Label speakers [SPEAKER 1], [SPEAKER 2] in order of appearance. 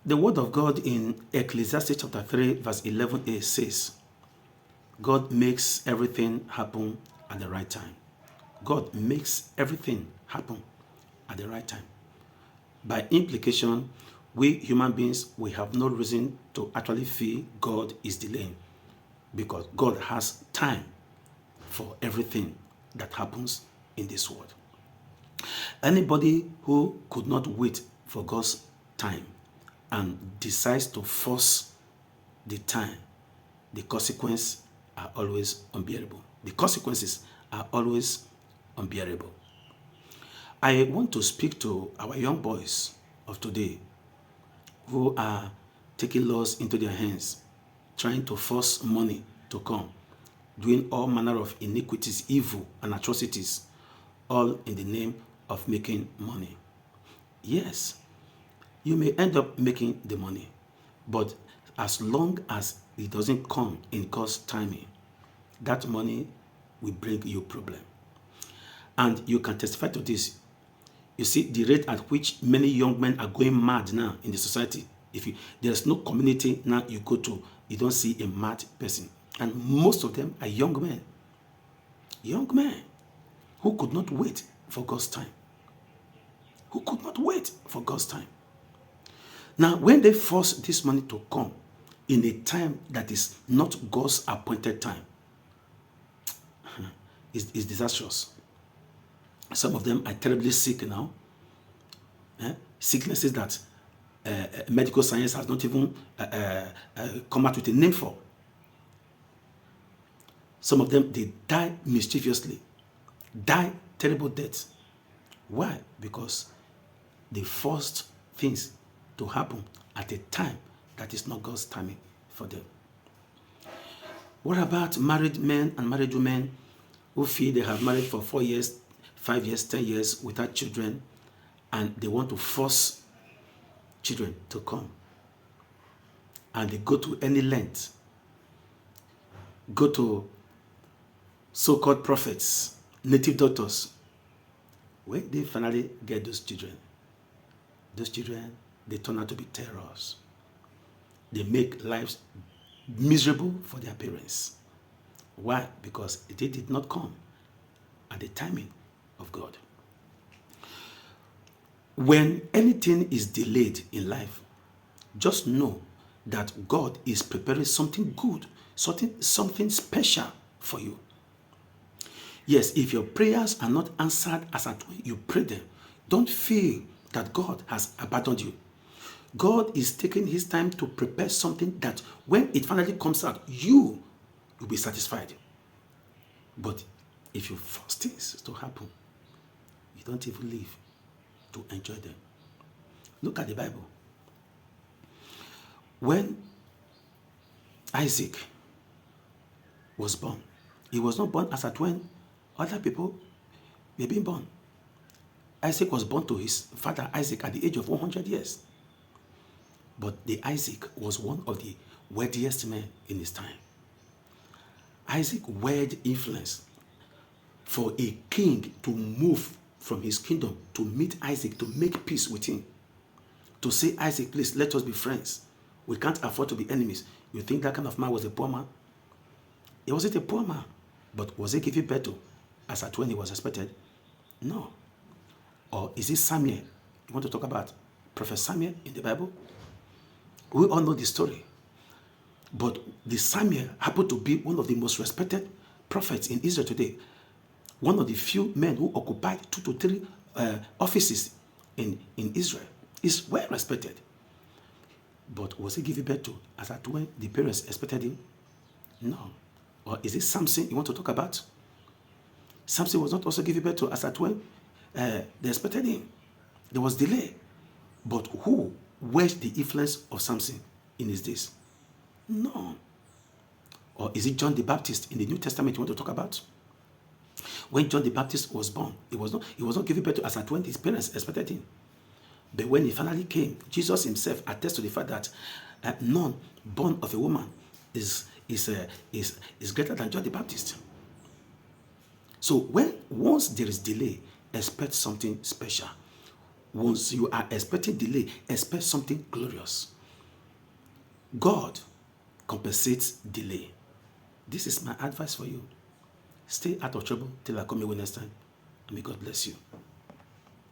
[SPEAKER 1] The word of God in Ecclesiastes chapter 3 verse 11a says, God makes everything happen at the right time. God makes everything happen at the right time. By implication, we human beings, we have no reason to actually feel God is delaying, because God has time for everything that happens in this world. Anybody who could not wait for God's time and decides to force the time, the consequences are always unbearable. The consequences are always unbearable. I want to speak to our young boys of today who are taking laws into their hands, trying to force money to come, doing all manner of iniquities, evil, and atrocities, all in the name of making money. Yes, you may end up making the money, but as long as it doesn't come in God's timing, that money will bring you problem. And you can testify to this. You see the rate at which many young men are going mad now in the society. There's no community now you go to, you don't see a mad person. And most of them are young men who could not wait for God's time. Who could not wait for God's time. Now, when they force this money to come in a time that is not God's appointed time, it's disastrous. Some of them are terribly sick now. Sicknesses that medical science has not even come out with a name for. Some of them, they die mischievously, die terrible deaths. Why? Because they forced things to happen at a time that is not God's timing for them. What about married men and married women who feel they have married for 4 years, 5 years, 10 years without children, and they want to force children to come? And they go to any length, go to so-called prophets, native doctors. When they finally get those children, they turn out to be terrors. They make lives miserable for their parents. Why? Because they did not come at the timing of God. When anything is delayed in life, just know that God is preparing something good, something special for you. Yes, if your prayers are not answered as at when you pray them, don't feel that God has abandoned you. God is taking his time to prepare something that when it finally comes out, you will be satisfied. But if you force things to happen, you don't even live to enjoy them. Look at the Bible. When Isaac was born, he was not born as at when other people were being born. Isaac was born to his father Isaac at the age of 100 years. But the Isaac was one of the wealthiest men in his time. Isaac wield influence for a king to move from his kingdom to meet Isaac, to make peace with him. To say, Isaac, please, let us be friends. We can't afford to be enemies. You think that kind of man was a poor man? He wasn't a poor man. But was he given birth to as at when he was expected? No. Or is it Samuel? You want to talk about Prophet Samuel in the Bible? We all know the story. But the Samuel happened to be one of the most respected prophets in Israel today. One of the few men who occupied 2 to 3 offices in Israel. Is well respected. But was he given birth to as at when the parents expected him? No. Or is it Samson you want to talk about? Samson was not also given birth to as at when they expected him. There was delay. But who waged the influence of Samson in his days? No. Or is it John the Baptist in the New Testament you want to talk about? When John the Baptist was born, he was not given birth to as at when his parents expected him. But when he finally came, Jesus himself attests to the fact that none born of a woman is greater than John the Baptist. So once there is delay, expect something special. Once you are expecting delay, expect something glorious. God compensates delay. This is my advice for you. Stay out of trouble till I come here next time. And may God bless you.